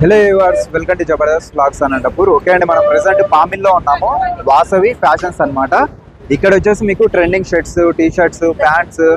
Hello viewers, welcome to Jabardasth vlogs Anantapur. Okay అండి, మనం present పామిల్లో ఉన్నాము. వాసవి ఫ్యాషన్స్ అన్నమాట. ఇక్కడ వచ్చేసి మీకు trending shirts, T shirts, pants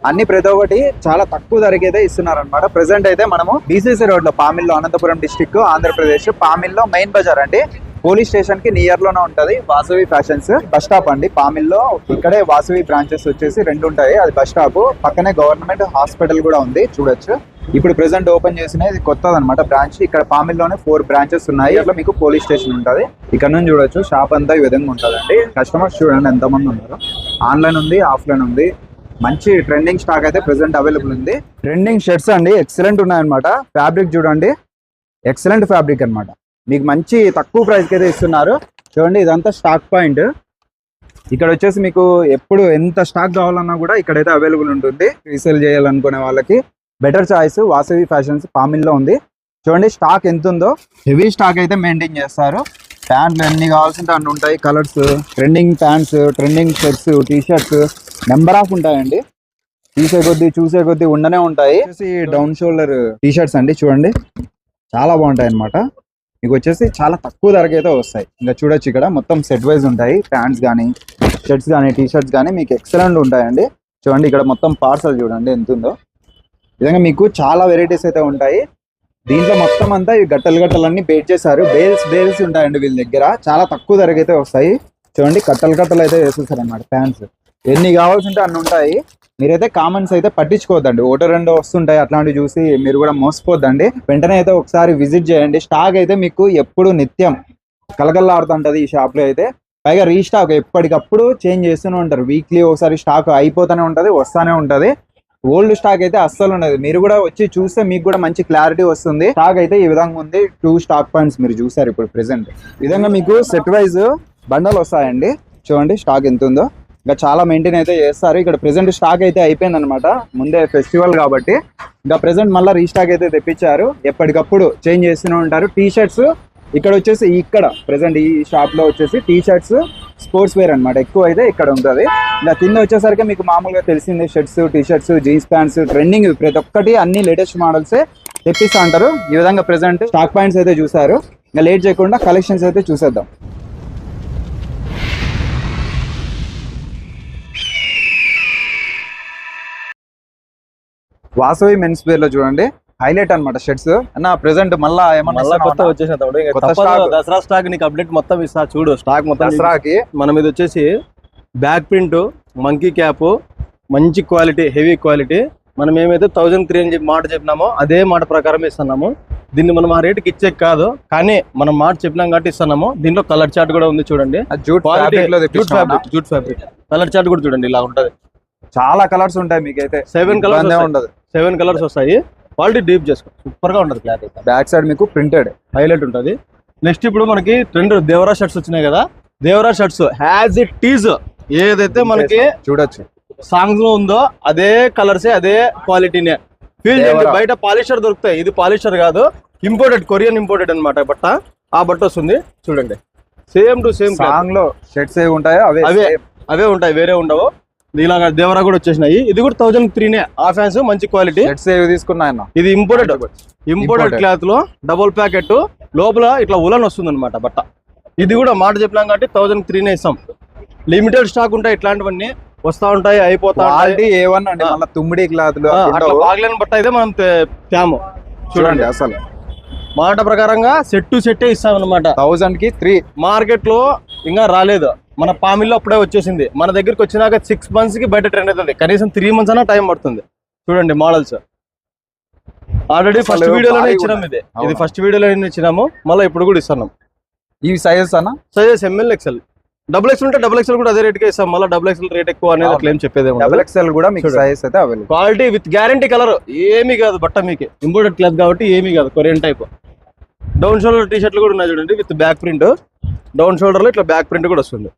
అన్ని ప్రతి ఒక్కటి చాలా తక్కువ ధరకైతే ఇస్తున్నారు అనమాట. ప్రెసెంట్ అయితే మనము బీసీసీ రోడ్ లో పామిల్లో, అనంతపురం డిస్టిక్, ఆంధ్రప్రదేశ్. పామిల్లో మెయిన్ బజార్ అండి. పోలీస్ స్టేషన్ కి నియర్ లోనే ఉంటది వాసవి ఫ్యాషన్స్. బస్ స్టాప్ అండి పామిల్లో. ఇక్కడే వాసవి బ్రాంచెస్ వచ్చేసి రెండు ఉంటాయి. అది బస్ స్టాప్ పక్కనే గవర్నమెంట్ హాస్పిటల్ కూడా ఉంది, చూడొచ్చు. ఇప్పుడు ప్రెసెంట్ ఓపెన్ చేసిన ఇది కొత్తది అనమాట బ్రాంచ్. ఇక్కడ పామిల్లోనే 4 బ్రాంచెస్ ఉన్నాయి. అట్లా మీకు పోలీస్ స్టేషన్ ఉంటుంది. ఇక్కడ నుంచి చూడొచ్చు షాప్ అంతా ఈ విధంగా ఉంటుందండి. కస్టమర్స్ చూడండి ఎంతమంది ఉన్నారు. ఆన్లైన్ ఉంది, ఆఫ్లైన్ ఉంది. మంచి ట్రెండింగ్ స్టాక్ అయితే ప్రెసెంట్ అవైలబుల్ ఉంది. ట్రెండింగ్ షర్ట్స్ అండి ఎక్సలెంట్ ఉన్నాయన్నమాట. ఫ్యాబ్రిక్ చూడండి, ఎక్సలెంట్ ఫ్యాబ్రిక్ అనమాట. మీకు మంచి తక్కువ ప్రైస్కి అయితే ఇస్తున్నారు. చూడండి ఇదంతా స్టాక్ పాయింట్. ఇక్కడ వచ్చేసి మీకు ఎప్పుడు ఎంత స్టాక్ కావాలన్నా కూడా ఇక్కడైతే అవైలబుల్ ఉంటుంది. రీసేల్ చేయాలనుకునే వాళ్ళకి బెటర్ చాయిస్ వాసవి ఫ్యాషన్స్ పామిల్లో ఉంది. చూడండి స్టాక్ ఎంత ఉందో. హెవీ స్టాక్ అయితే మెయింటైన్ చేస్తారు. ప్యాంట్లు ఎన్ని కావాల్సింటే అన్ని ఉంటాయి. Colours, trending pants, trending shirts, T shirts number of ఉంటాయండి. చూసే కొద్దీ ఉండనే ఉంటాయి. డౌన్ షోల్డర్ టీ షర్ట్స్ అండి, చూడండి చాలా బాగుంటాయి అన్నమాట. మీకు వచ్చేసి చాలా తక్కువ ధరకైతే వస్తాయి. ఇంకా చూడొచ్చు ఇక్కడ మొత్తం సెట్ వైజ్ ఉంటాయి. ప్యాంట్స్ కానీ, షర్ట్స్ కానీ, టీ షర్ట్స్ కానీ మీకు ఎక్సలెంట్ ఉంటాయండి. చూడండి ఇక్కడ మొత్తం పార్సల్ చూడండి ఎంత ఉందో. విధంగా మీకు చాలా వెరైటీస్ అయితే ఉంటాయి. దీంట్లో మొత్తం అంతా ఈ గట్టలన్నీ బేట్ చేశారు. బేల్స్ ఉంటాయండి వీళ్ళ దగ్గర. చాలా తక్కువ ధరకైతే వస్తాయి. చూడండి కట్టలు అయితే వేసేస్తారు అన్నమాట. ప్యాంట్స్ ఎన్ని కావాల్సింటే అన్ని ఉంటాయి. మీరైతే కామెంట్స్ అయితే పట్టించుకోవద్దండి. ఒకటో రెండో వస్తుంటాయి, అట్లాంటివి చూసి మీరు కూడా మోసపోద్దండి. వెంటనే అయితే ఒకసారి విజిట్ చేయండి. స్టాక్ అయితే మీకు ఎప్పుడు నిత్యం కలకల్లాడుతుంటది ఈ షాప్ లో అయితే. పైగా రీస్టాక్ ఎప్పటికప్పుడు చేంజ్ చేస్తూనే ఉంటారు. వీక్లీ ఒకసారి స్టాక్ అయిపోతూనే ఉంటది, వస్తానే ఉంటది. ఓల్డ్ స్టాక్ అయితే అస్సలు ఉండదు. మీరు కూడా వచ్చి చూస్తే మీకు కూడా మంచి క్లారిటీ వస్తుంది. స్టాక్ అయితే ఈ విధంగా ఉంది. 2 స్టాక్ పాయింట్స్ మీరు చూసారు ఇప్పుడు ప్రెసెంట్. ఈ విధంగా మీకు సెట్ వైజ్ బండల్ వస్తాయండి. చూడండి స్టాక్ ఎంత ఉందో. ఇంకా చాలా మెయింటైన్ అయితే చేస్తారు. ఇక్కడ ప్రెసెంట్ స్టాక్ అయితే అయిపోయింది అనమాట. ముందే ఫెస్టివల్ కాబట్టి ఇంకా ప్రెసెంట్ మళ్ళీ రీస్టాక్ అయితే తెప్పించారు. ఎప్పటికప్పుడు చేంజ్ చేస్తూనే ఉంటారు. టీ షర్ట్స్ ఇక్కడ వచ్చేసి ఇక్కడ ప్రెసెంట్ ఈ షాప్ లో వచ్చేసి టీ షర్ట్స్, స్పోర్ట్స్ వేర్ అనమాట ఎక్కువ అయితే ఇక్కడ ఉంటుంది. ఇంకా కింద వచ్చేసరికి మీకు మామూలుగా తెలిసిందే shirts, T shirts, jeans pants, trending ప్రతి ఒక్కటి అన్ని లేటెస్ట్ మోడల్సే తెప్పిస్తా అంటారు. ఈ విధంగా ప్రెసెంట్ స్టాక్ పాయింట్స్ అయితే చూసారు. ఇంకా లేట్ చేయకుండా కలెక్షన్స్ అయితే చూసేద్దాం. వాసవి మెన్స్ వేర్ లో చూడండి హైలైట్ అనమాట షర్ట్స్ అన్న. ప్రెసెంట్ మళ్ళా ఏమన్నా కొత్త వచ్చేసిన దసరా స్టాక్ నీకు అప్డేట్ మొత్తం ఇస్తా చూడు. స్టాక్ మొత్తం దసరాకి మన మీద వచ్చేసి బ్యాక్ ప్రింట్, మంకీ క్యాప్, మంచి క్వాలిటీ, హెవీ క్వాలిటీ. మనం ఏమైతే 1300 అని చెప్పి మాట చెప్పినామో అదే మాట ప్రకారం ఇస్తున్నాము. దీన్ని మనం ఆ రేటుకి ఇచ్చే కాదు, కానీ మనం మాట చెప్పినాం కాబట్టి ఇస్తున్నాము. దీంట్లో కలర్ చార్ట్ కూడా ఉంది చూడండి. జూట్ ఫ్యాబ్రిక్ కలర్ చార్ట్ కూడా చూడండి ఇలా ఉంటది. చాలా కలర్స్ ఉంటాయి. మీకైతే 7 కలర్స్ వస్తాయి. క్వాలిటీ డీప్ చేసుకో, సూపర్ గా ఉంటది క్లాత్. బ్యాక్ సైడ్ మీకు ప్రింటెడ్ హైలైట్ ఉంటది. నెక్స్ట్ ఇప్పుడు మనకి ట్రెండ్ దేవరా షర్ట్స్ వచ్చినాయి కదా. Devara shirts has it is ఏదైతే మనకి చూడొచ్చు సాంగ్స్ లో ఉందో అదే కలర్సే, అదే క్వాలిటీనే. ఫీల్ చేయండి. బయట పాలిస్టర్ దొరుకుతాయి, ఇది పాలిస్టర్ కాదు, ఇంపోర్టెడ్, కొరియన్ ఇంపోర్టెడ్ అనమాట బట్ట. ఆ బట్ట వస్తుంది చూడండి. సేమ్ టు సేమ్ సాంగ్ లో షర్ట్స్ ఏ ఉంటాయో అవే ఉంటాయి, వేరే ఉండవు. ఇలాగా దేవరా కూడా వచ్చేసినాయి. ఇది కూడా 1300 ఆ ఫ్యాన్స్ మంచి క్వాలిటీ. తీసుకున్నా. ఇది ఇంపోర్టెడ్ క్లాత్ లో డబుల్ ప్యాకెట్ లోపల ఇట్లా ఉలన్ వస్తుంది అనమాట బట్ట. ఇది కూడా మాట చెప్పినాం కాబట్టి 1300 ఇస్తాం. లిమిటెడ్ స్టాక్ ఉంటాయి, ఇట్లాంటివన్నీ వస్తా ఉంటాయి, అయిపోతా ఉంటాయి. తుమ్మిడి క్లాత్ అట్లా బాగలేని బట్ట అయితే మనం తేము. చూడండి అసలు మాట ప్రకారంగా సెట్ టు సెట్టే ఇస్తాం అనమాట. 1000 కి 3 మార్కెట్ లో ఇంకా రాలేదు. మన పామిల్లో అప్పుడే వచ్చేసింది. మన దగ్గరికి వచ్చినాక 6 months కి బయట ట్రెండ్ అవుతుంది. కనీసం 3 months అన్నా టైం పడుతుంది. చూడండి మోడల్స్ ఆల్రెడీ ఫస్ట్ వీడియోలోనే ఇచ్చినాము. ఇది ఫస్ట్ వీడియోలో ఇచ్చినాము, మళ్ళీ ఇప్పుడు కూడా ఇస్తున్నాం. ఈ సైజెస్ అన్న sizes ML XL, double XL ఉంటే డబుల్ ఎక్స్ఎల్ కూడా అదే రేట్ కి ఇస్తాం. మళ్ళీ డబుల్ ఎక్స్ఎల్ రేట్ ఎక్కువ అనేది అట్లా ఏం చెప్పేది. డబుల్ ఎక్స్ఎల్ కూడా మీకు సైజ్ అయితే available. Quality with guarantee. Colour ఏమీ కాదు బట్ట, మీకు ఇంపోర్టెడ్ క్లాత్ కాబట్టి ఏమీ కాదు, Korean type. Down shoulder T షర్ట్లు కూడా ఉన్నాయి చూడండి, with back print. Down shoulder లో ఇట్లా బ్యాక్ ప్రింట్ కూడా వస్తుంది.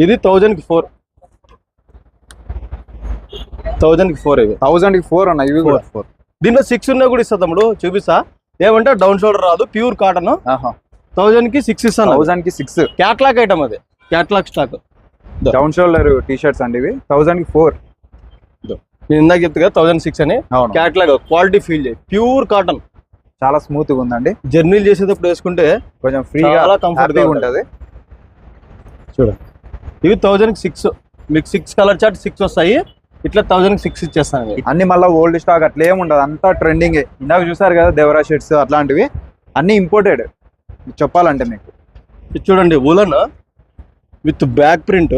ఇది 1000 కి 4. 1000 కి 4. ఇవి 1000 కి 4 అన్న. ఇవి కూడా 4. దీంట్లో 6 ఉన్నా కూడా ఇస్తా తమ్ముడు, చూపిస్తా. ఏమంటే డౌన్ షోల్డర్ రాదు, ప్యూర్ కాటన్. 1000 కి 6 ఇస్తాను. 1000 కి 6 క్యాట్లాగ్ ఐటమ్, అది catalogue stock. Down shoulder T shirts అండి ఇవి 1000 కి 4. నేను ఇందాక చెప్తా కదా 1006 అని. క్యాట్లాగ్ క్వాలిటీ ఫీల్ చేయి, ప్యూర్ కాటన్. చాలా స్మూత్ గా ఉందండి. జర్నీలు చేసేటప్పుడు వేసుకుంటే కొంచెం ఫ్రీగా చాలా కంఫర్ట్ గా ఉంటది. చూడండి ఇవి 1006 మీకు 6 కలర్ చార్ట్ 6 వస్తాయి. ఇట్లా 1006 ఇచ్చేస్తాను. అన్ని మళ్ళీ ఓల్డ్ స్టాక్ అట్లా ఏమి ఉండదు, అంతా ట్రెండింగ్. ఇందాక చూసారు కదా దేవరా షర్ట్స్ అట్లాంటివి అన్ని ఇంపోర్టెడ్ చెప్పాలంటే మీకు. ఇది చూడండి ఉలన్ విత్ బ్యాక్ ప్రింట్,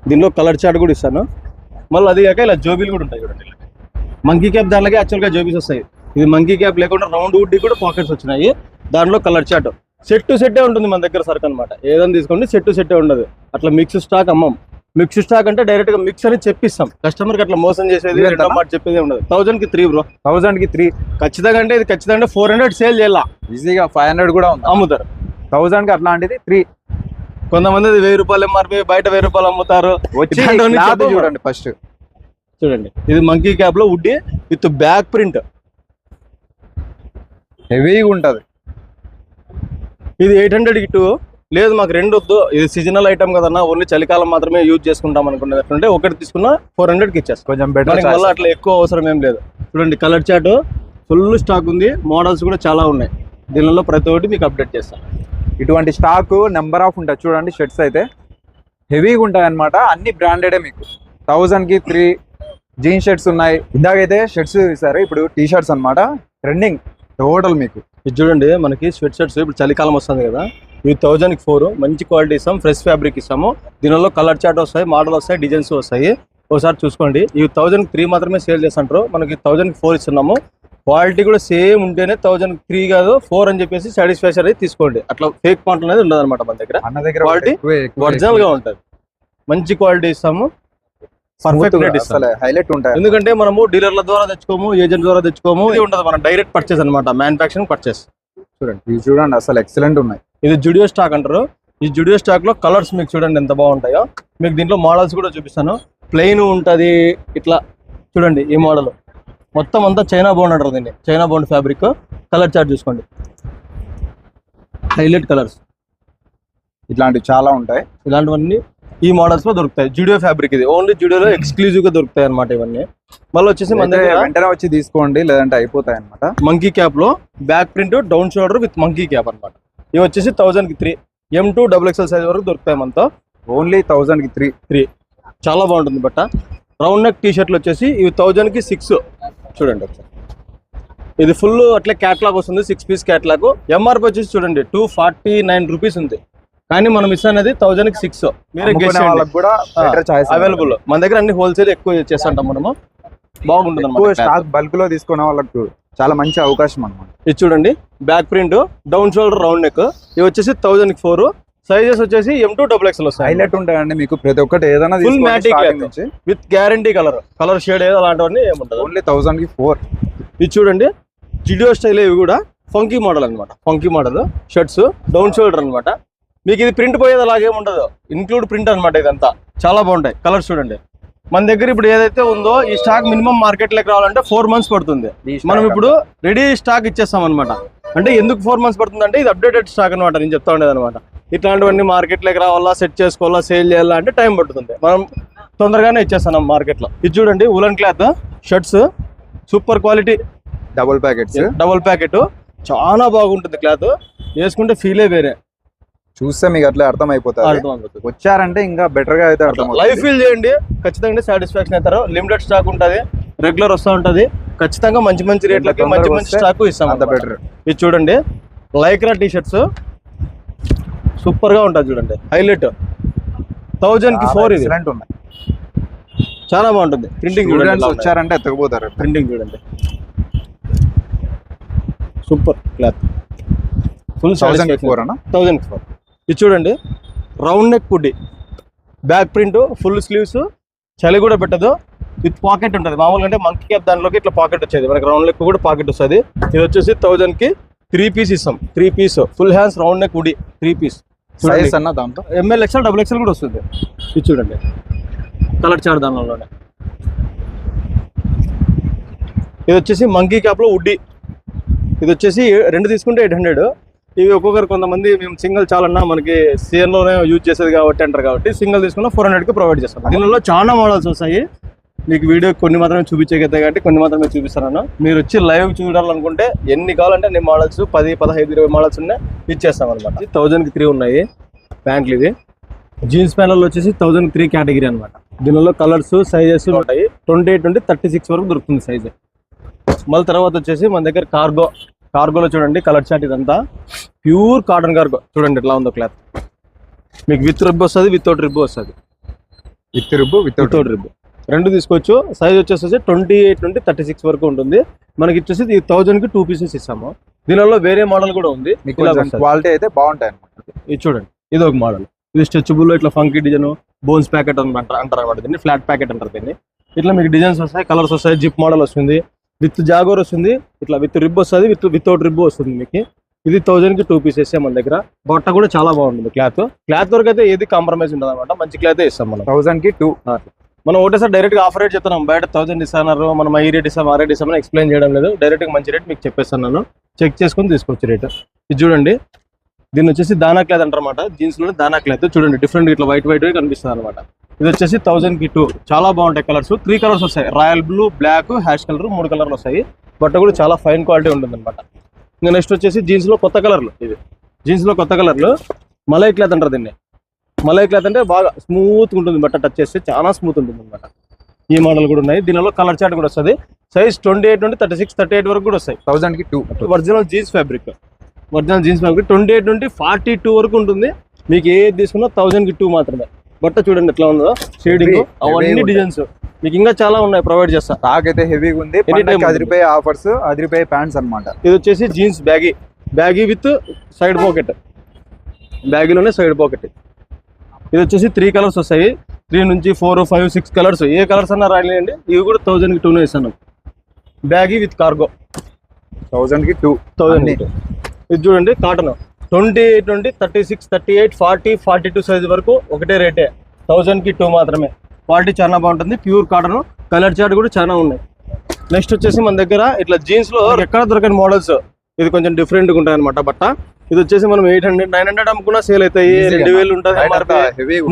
దీనిలో కలర్ చార్ట్ కూడా ఇస్తాను. మళ్ళీ అది కాక ఇలా జోబీలు కూడా ఉంటాయి చూడండి. మంకీ క్యాప్ దానిలోకి యాక్చువల్గా జోబీస్ వస్తాయి. ఇది మంకీ క్యాప్ లేకుండా రౌండ్ వుడ్ కూడా పాకెట్స్ వచ్చినాయి. దాంట్లో కలర్ చార్ట్ సెట్ టు సెట్టే ఉంటుంది మన దగ్గర సరుకు అనమాట. ఏదైనా తీసుకోండి సెట్ టు సెట్టే ఉండదు. అట్లా మిక్స్ స్టాక్ అమ్మం. మిక్స్ స్టాక్ అంటే డైరెక్ట్ గా మిక్స్ అని చెప్పిస్తాం కస్టమర్కి. అట్లా మోసం చేసేది రెండో మాట చెప్పేది ఉండదు. 1000 కి 3 బ్రో. 1000 కి 3 ఖచ్చితంగా. అంటే ఇది ఖచ్చితంగా 400 సేల్ చేయాల. ఈజీగా 500 కూడా ఉంది అమ్ముతారు. 1000 కి అట్లాంటిది 3. కొంతమంది 1000 రూపాయలు ఎంఆర్పి, బయట 1000 రూపాయలు అమ్ముతారు. చూడండి ఫస్ట్ చూడండి ఇది మంకీ క్యాప్ లో వుడ్ విత్ బ్యాక్ ప్రింట్, హెవీగా ఉంటది. ఇది 800 కి 2. లేదు మాకు 2 వద్దు, ఇది సీజనల్ ఐటమ్ కదన్నా, ఓన్లీ చలికాలం మాత్రమే యూజ్ చేసుకుంటాం అనుకున్నట్టుంటే ఒకటి తీసుకున్నా 400 కి ఇచ్చేస్తాం. కొంచెం బెటర్. వల్ల అట్లా ఎక్కువ అవసరం ఏం లేదు. చూడండి కలర్ చార్ట్ ఫుల్ స్టాక్ ఉంది. మోడల్స్ కూడా చాలా ఉన్నాయి. దీనిలో ప్రతి ఒక్కటి మీకు అప్డేట్ చేస్తాను. ఇటువంటి స్టాక్ నెంబర్ ఆఫ్ ఉంటుంది చూడండి. షర్ట్స్ అయితే హెవీగా ఉంటాయి అనమాట. అన్ని బ్రాండెడే మీకు. 1000 కి 3 జీన్స్ షర్ట్స్ ఉన్నాయి. ఇందాకైతే షర్ట్స్ ఇస్తారు, ఇప్పుడు టీ షర్ట్స్ అనమాట ట్రెండింగ్ టోటల్. మీకు ఇది చూడండి మనకి స్వెట్ షర్ట్స్ ఇప్పుడు చలికాలం వస్తుంది కదా, ఇవి 1000 కి 4 మంచి క్వాలిటీ ఇస్తాం. ఫ్రెష్ ఫ్యాబ్రిక్ ఇస్తాము. దీనిలో కలర్ చార్ట్ వస్తాయి, మోడల్ వస్తాయి, డిజైన్స్ వస్తాయి. ఒకసారి చూసుకోండి. ఇవి 1000 కి 3 మాత్రమే సేల్ చేస్తుంటారు. మనకి 1000 కి 4 ఇస్తున్నాము. క్వాలిటీ కూడా సేమ్ ఉంటేనే 1000 కి 3 కాదు 4 అని చెప్పేసి సాటిస్ఫాక్షన్ అయితే తీసుకోండి. అట్లా ఫేక్ పాయింట్ అనేది ఉండదు అనమాట మన దగ్గర. అన్న దగ్గర క్వాలిటీ ఒరిజినల్ గా ఉంటుంది. మంచి క్వాలిటీ ఇస్తాము. పర్ఫెక్ట్ రేట్ ఇస్తాం. హైలైట్ ఉంటాయి. ఎందుకంటే మనము డీలర్ల ద్వారా తెచ్చుకోము, ఏజెంట్ ద్వారా తెచ్చుకోము. ఇది ఉండదు మనం డైరెక్ట్ పర్చేస్ అనమాట, మ్యానుఫాక్చరింగ్ పర్చేస్. చూడండి ఇవి చూడండి అసలు ఎక్సలెంట్ ఉన్నాయి. ఇది జుడియో స్టాక్ అంటారు. ఈ జుడియో స్టాక్ లో కలర్స్ మీకు చూడండి ఎంత బాగుంటాయో. మీకు దీంట్లో మోడల్స్ కూడా చూపిస్తాను. ప్లెయిన్ ఉంటది ఇట్లా చూడండి. ఈ మోడల్ మొత్తం అంతా చైనా బౌండ్ అంటారు దీన్ని. China bound fabric. Colour chart చూసుకోండి, హైలైట్ కలర్స్. ఇట్లాంటివి చాలా ఉంటాయి. ఇలాంటివన్నీ ఈ మోడల్స్ లో దొరుకుతాయి. జుడియో ఫ్యాబ్రిక్ ఇది ఓన్లీ జుడియోలో ఎక్స్క్లూజివ్ గా దొరుకుతాయి అనమాట ఇవన్నీ. మళ్ళీ వచ్చేసి మన దగ్గర వెంటనే వచ్చి తీసుకోండి, లేదంటే అయిపోతాయి అనమాట. మంకీ క్యాప్ లో back print, down shoulder with monkey cap అనమాట. ఇవి వచ్చేసి 1000 కి 3 M2 XXL సైజ్ వరకు దొరుకుతాయి మనతో. ఓన్లీ 1000 కి 3 చాలా బాగుంటుంది బట్ట. రౌండ్ నెక్ టీ షర్ట్లు వచ్చేసి ఇవి 1000 కి 6 చూడండి ఒకసారి. ఇది ఫుల్ అట్లా క్యాట్లాగ్ వస్తుంది, 6 పీస్ క్యాట్లాగ్. ఎంఆర్పి వచ్చేసి చూడండి 249 రూపీస్ ఉంది. కానీ మనం ఇస్తానేది 1000 కి 6. మీరే అవైలబుల్. మన దగ్గర అన్ని హోల్సేల్ ఎక్కువ చేస్తుంటాం మనము. బాగుంటుంది అన్నమాట. స్టాక్ బల్క్ లో తీసుకునే వాళ్ళకు చాలా మంచి అవకాశం అన్నమాట. ఇది చూడండి back print, down shoulder, round neck. ఇవి వచ్చేసి 1000 కి 4. సైజెస్ వచ్చేసి M2 XXL వస్తాయి. హైలైట్ ఉంటాయండి మీకు ప్రతి ఒక్కటి. ఏదైనా ఫుల్ మ్యాటిక్ విత్ గ్యారంటీ కలర్ షేడ్ ఏదో అలాంటివన్నీ ఏముంటుంది. ఓన్లీ 1000 కి 4. ఇది చూడండి జిడియో స్టైల్. ఇవి కూడా ఫంకీ మోడల్ అనమాట. Funky model shirts, down shoulder అనమాట. మీకు ఇది ప్రింట్ పోయేది అలాగేం ఉండదు, ఇన్క్లూడ్ ప్రింట్ అనమాట. ఇదంతా చాలా బాగుంటాయి. కలర్స్ చూడండి. మన దగ్గర ఇప్పుడు ఏదైతే ఉందో ఈ స్టాక్ మినిమం మార్కెట్ లోకి రావాలంటే 4 మంత్స్ పడుతుంది. మనం ఇప్పుడు రెడీ స్టాక్ ఇచ్చేస్తాం అనమాట. అంటే ఎందుకు 4 మంత్స్ పడుతుంది అంటే ఇది అప్డేటెడ్ స్టాక్ అనమాట. నేను చెప్తా ఉండేది అనమాట. ఇట్లాంటివన్నీ మార్కెట్ లోకి రావాలా, సెట్ చేసుకోవాలా, సేల్ చేయాలా అంటే టైం పడుతుంది. మనం తొందరగానే ఇచ్చేస్తాం మార్కెట్ లో. ఇది చూడండి woollen cloth shirts, super quality, double packet. చాలా బాగుంటుంది క్లాత్. వేసుకుంటే ఫీలే వేరే. చూస్తే మీకు అట్లా అర్థమైపోతుంది. వచ్చారంటే ఇంకా బెటర్ గా అయితే అర్థం. లైఫ్ ఫీల్ చేయండి, ఖచ్చితంగా సాటిస్ఫాక్షన్ అవుతారు. లిమిటెడ్ స్టాక్ ఉంటుంది, రెగ్యులర్ వస్తూ ఉంటది. ఖచ్చితంగా మంచి రేట్లకి మంచి స్టాక్ ఇస్తాం. అంత బెటర్. ఇది చూడండి లైక్రా టీ షర్ట్స్ సూపర్ గా ఉంటుంది చూడండి. హైలైట్ 1000 కి 4. ఇది ఉన్నాయి. చాలా బాగుంటుంది. ప్రింటింగ్ చూడండి. వచ్చారంటే ఎత్తకపోతారు. ప్రింటింగ్ చూడండి సూపర్ క్లాత్. ఫుల్ 1000 కి 4 అన్న. 1000 కి 4. ఇది చూడండి రౌండ్ నెక్ పుడ్డి, బ్యాక్ ప్రింట్, ఫుల్ స్లీవ్స్. చలి కూడా పెట్టదు. విత్ పాకెట్ ఉంటుంది. మామూలుగా అంటే మంకీ క్యాప్ దాంట్లోకి ఇట్లా పాకెట్ వచ్చేది. మనకి రౌండ్ నెక్ కూడా పాకెట్ వస్తుంది. ఇది వచ్చేసి 1000 కి 3 పీస్ ఇస్తాం. 3 piece full hands round neck ఉడి 3 పీస్. సైజ్ అన్న దాంట్లో ML XL XXL కూడా వస్తుంది. ఇది చూడండి కలర్ చార్ట్ దానిలోనే. ఇది వచ్చేసి మంకీ క్యాప్ లో ఉడ్డి. ఇది వచ్చేసి 2 తీసుకుంటే 800. ఇవి ఒక్కొక్కరు కొంతమంది మేము సింగిల్ చాలన్నా మనకి సీఎన్ లోనే యూజ్ చేసేది కాబట్టి అంటారు. కాబట్టి సింగిల్ తీసుకున్న 400 కి ప్రొవైడ్ చేస్తాం. దీనిలో చాలా మోడల్స్ వస్తాయి. మీకు వీడియో కొన్ని మాత్రమే చూపించగలుగుతా కాబట్టి కొన్ని మాత్రమే చూపిస్తాను. మీరు వచ్చి లైవ్ చూడాలనుకుంటే ఎన్ని కావాలంటే అన్ని మోడల్స్ 10, 15, 20 మోడల్స్ ఉన్నాయి ఇచ్చేస్తాం అనమాట. 1000కి 3 ఉన్నాయి ప్యాంట్లు. ఇవి జీన్స్ ప్యాంట్లు వచ్చేసి 1000కి 3 కేటగిరీ అనమాట. దీనిలో కలర్స్ సైజెస్ ఉంటాయి. 28 నుండి 36 వరకు దొరుకుతుంది సైజ్. మళ్ళీ తర్వాత వచ్చేసి మన దగ్గర కార్గోలో చూడండి కలర్ చార్ట్. ఇదంతా ప్యూర్ కాటన్ కార్గో. చూడండి ఎట్లా ఉందో క్లాత్. మీకు విత్ రిబ్ వస్తుంది, వితౌట్ రిబ్ వస్తుంది. వితౌట్ రిబ్ రెండు తీసుకోవచ్చు. సైజ్ వచ్చేసి 28 నుండి 36 వరకు ఉంటుంది. మనకి వచ్చేసి 1000కి 2 పీసెస్ ఇస్తాము. దీనిలో వేరే మోడల్ కూడా ఉంది. క్వాలిటీ అయితే బాగుంటాయి అనమాట. ఇది చూడండి, ఇది ఒక మోడల్. ఇది స్ట్రెచబుల్ ఇట్లా ఫంకీ డిజైన్ బోన్స్ ప్యాకెట్ అంటారు అనమాట. దీన్ని ఫ్లాట్ ప్యాకెట్ అంటారు దీన్ని. ఇట్లా మీకు డిజైన్స్ వస్తాయి, కలర్స్ వస్తాయి. జిప్ మోడల్ వస్తుంది, విత్ జాగోర్ వస్తుంది, ఇట్లా విత్ రిబ్ వస్తుంది, వితౌట్ రిబ్ వస్తుంది. మీకు ఇది 1000కి 2 పీసెస్ మన దగ్గర. బట్ట కూడా చాలా బాగుంటుంది. క్లాత్ వరకు అయితే ఏది కాంప్రమైజ్ ఉండదు అనమాట. మంచి క్లాత్ ఇస్తాం మనం. 1000కి 2. మనం ఒకటేసారి డైరెక్ట్ గా ఆఫర్ రేట్ చెప్తున్నాం. బయట 1000 ఇస్తున్నారు, మనం ఈ రేట్ ఇస్తాం, ఆ రేట్ ఇస్తామని ఎక్స్ప్లెయిన్ చేయడం లేదు. డైరెక్ట్ గా మంచి రేట్ మీకు చెప్పేస్తున్నాను. చెక్ చేసుకుని తీసుకోవచ్చు రేట్. ఇది చూడండి, దీని వచ్చేసి దానా క్లాత్ అంటారన్నమాట. జీన్స్ లో దానా క్లాత్ చూడండి, డిఫరెంట్ ఇట్లా వైట్ కనిపిస్తుంది అనమాట. ఇది వచ్చేసి 1000కి 2. చాలా బాగుంటాయి కలర్స్. 3 కలర్స్ వస్తాయి, royal blue, black, hash colour, 3 కలర్లు వస్తాయి. బట్ట కూడా చాలా ఫైన్ క్వాలిటీ ఉంటుంది అనమాట. ఇంకా నెక్స్ట్ వచ్చేసి జీన్స్ లో కొత్త కలర్లు. ఇది జీన్స్ లో కొత్త కలర్లు మలై క్లాత్ అంటారు దీన్ని. మలై క్లాత్ అంటే బాగా స్మూత్ ఉంటుంది, బట్ట టచ్ చేస్తే చాలా స్మూత్ ఉంటుంది అనమాట. ఈ మోడల్ కూడా ఉన్నాయి. దీనిలో కలర్ చార్ట్ కూడా వస్తుంది. సైజ్ 28 నుండి 36, 38 వరకు కూడా వస్తాయి. 1000కి 2. ఒరిజినల్ జీన్స్ ఫ్యాబ్రిక్ 28 నుండి 42 వరకు ఉంటుంది. మీకు ఏది తీసుకున్నా 1000కి 2 మాత్రమే. బట్ట చూడండి ఎట్లా ఉందో, షేడింగ్ అవన్నీ డిజైన్స్ మీకు ఇంకా చాలా ఉన్నాయి, ప్రొవైడ్ చేస్తా. నాకైతే హెవీగా ఉంది. అదిరిపోయే ఆఫర్స్, అదిరిపోయే ప్యాంట్స్ అనమాట. ఇది వచ్చేసి jeans baggy with side pocket. బ్యాగీలోనే సైడ్ పాకెట్. ఇది వచ్చేసి 3 కలర్స్ వస్తాయి. 3 నుంచి 4, 5, 6 కలర్స్. ఏ కలర్స్ అన్నా రాయండి. ఇవి కూడా 1000కి 2 ఇస్తాను. బ్యాగీ విత్ కార్గో 1000కి 2. 1000. ఇది చూడండి కాటన్ 28 నుండి 36, 38, 40, 42 సైజ్ వరకు ఒకటే రేటే. 1000కి 2 మాత్రమే. క్వాలిటీ చాలా బాగుంటుంది. Pure cotton. కలర్ చార్ట్ కూడా చాలా ఉన్నాయి. నెక్స్ట్ వచ్చేసి మన దగ్గర ఇట్లా జీన్స్ లో ఎక్కడ దొరకని మోడల్స్. ఇది కొంచెం డిఫరెంట్ గా ఉంటాయి అనమాట బట్ట. ఇది వచ్చేసి మనం 800, 900 అమ్ముకున్నా సేల్ అవుతాయి. 2000 ఉంటుంది ఎంఆర్పీ,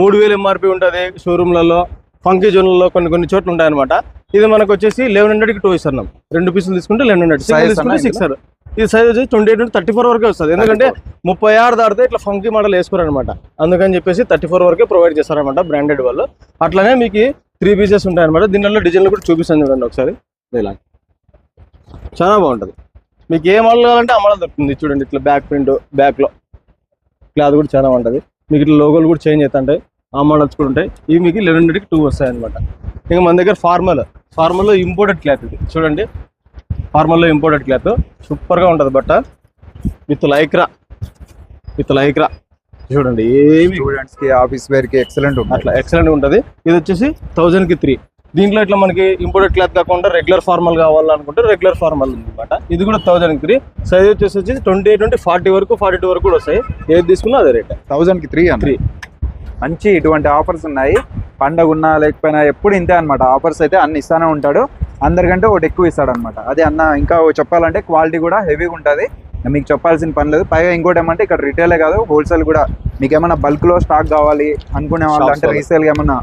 3000 ఎంఆర్పీ ఉంటుంది షోరూమ్లలో, ఫంకీ జోన్లలో కొన్ని చోట్ల ఉంటాయి అనమాట. ఇది మనకు వచ్చేసి 1100కి 2 ఇస్తున్నాం. 2 పీసులు తీసుకుంటే 1100, తీసుకుంటే 600. ఇది సైజ్ వచ్చేసి 28 నుండి 34 వరకే వస్తుంది. ఎందుకంటే 36 దాటితే ఇట్లా ఫంకీ మోడల్ వేసుకోరనమాట. అందుకని చెప్పేసి 34 వరకే ప్రొవైడ్ చేస్తారనమాట బ్రాండెడ్ వాళ్ళు. అట్లానే మీకు 3 పీసెస్ ఉంటాయి అనమాట. దీనిలో డిజైన్లు కూడా చూపిస్తాను చూడండి ఒకసారి. ఇలా చాలా బాగుంటుంది. మీకు ఏ మోడల్ కావాలంటే ఆ మోడల్ దొరుకుతుంది. చూడండి ఇట్లా బ్యాక్ ప్రింట్, బ్యాక్లో క్లాత్ కూడా చాలా బాగుంటుంది. మీకు ఇట్లా లోగోలు కూడా చేంజ్ అవుతుంటాయి. ఆ మోడల్స్ కూడా ఉంటాయి. ఇవి మీకు 1100కి 2 వస్తాయి అనమాట. ఇంకా మన దగ్గర ఫార్మల్లో ఇంపోర్టెడ్ క్లాత్. ఇది చూడండి, ఫార్మల్లో ఇంపోర్టెడ్ క్లాత్ సూపర్గా ఉంటుంది బట్ట. విత్ లైక్రా చూడండి. ఏమి స్టూడెంట్స్ కి, ఆఫీస్ వేర్ కి ఎక్సలెంట్ ఉంటుంది. అట్లా ఎక్సలెంట్ ఉంటుంది. ఇది వచ్చేసి 1000కి 3. దీంట్లో ఇట్లా మనకి ఇంపోర్టెడ్ క్లాత్ కాకుండా రెగ్యులర్ ఫార్మల్ కావాలనుకుంటే రెగ్యులర్ ఫార్మల్ ఉంది అనమాట. ఇది కూడా 1000కి 3. సైజ్ వచ్చేసి 28 నుండి 40 వరకు, 42 వరకు కూడా వస్తాయి. ఏది తీసుకున్నా అదే రేట్. 1000కి 3. మంచి ఇటువంటి ఆఫర్స్ ఉన్నాయి. పండగ ఉన్నా లేకపోయినా ఎప్పుడు ఇంతే అనమాట. ఆఫర్స్ అయితే అన్ని ఇస్తానే ఉంటాడు. అందరికంటే ఒకటి ఎక్కువ ఇస్తాడు అనమాట. అదే అన్న ఇంకా చెప్పాలంటే క్వాలిటీ కూడా హెవీగా ఉంటుంది. మీకు చెప్పాల్సిన పని లేదు. పైగా ఇంకోటి ఏమంటే ఇక్కడ రిటైలే కాదు, హోల్సేల్ కూడా. మీకు ఏమైనా బల్క్లో స్టాక్ కావాలి అనుకునే వాళ్ళు, అంటే రీసేల్గా ఏమన్నా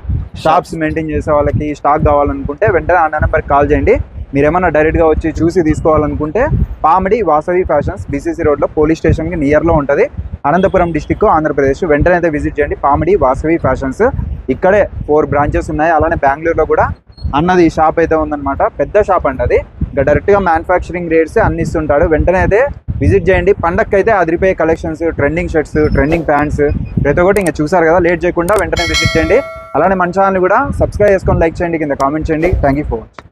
షాప్స్ మెయింటైన్ చేసే వాళ్ళకి స్టాక్ కావాలనుకుంటే వెంటనే ఆ నెంబర్కి కాల్ చేయండి. మీరు ఏమన్నా డైరెక్ట్గా వచ్చి చూసి తీసుకోవాలనుకుంటే పామిడి వాసవి ఫ్యాషన్స్ BCC రోడ్లో పోలీస్ స్టేషన్కి నియర్లో ఉంటుంది. అనంతపురం డిస్టిక్, ఆంధ్రప్రదేశ్. వెంటనే అయితే విజిట్ చేయండి పామిడి వాసవి ఫ్యాషన్స్. ఇక్కడే 4 బ్రాంచెస్ ఉన్నాయి. అలానే బెంగళూరులో కూడా అన్నది ఈ షాప్ అయితే ఉందన్నమాట. పెద్ద షాప్ అండి అది. ఇంకా డైరెక్ట్గా మ్యానుఫ్యాక్చరింగ్ రేట్స్ అన్ని ఇస్తుంటాడు. వెంటనే అయితే విజిట్ చేయండి. పండగకి అయితే అదిరిపోయే collections, trending shirts, trending pants ప్రతి ఒక్కటి ఇంకా చూసారు కదా. లేట్ చేయకుండా వెంటనే విజిట్ చేయండి. అలానే మన ఛానల్ కూడా సబ్స్క్రైబ్ చేసుకొని లైక్ చేయండి, కింద కామెంట్ చేయండి. Thank you for watching.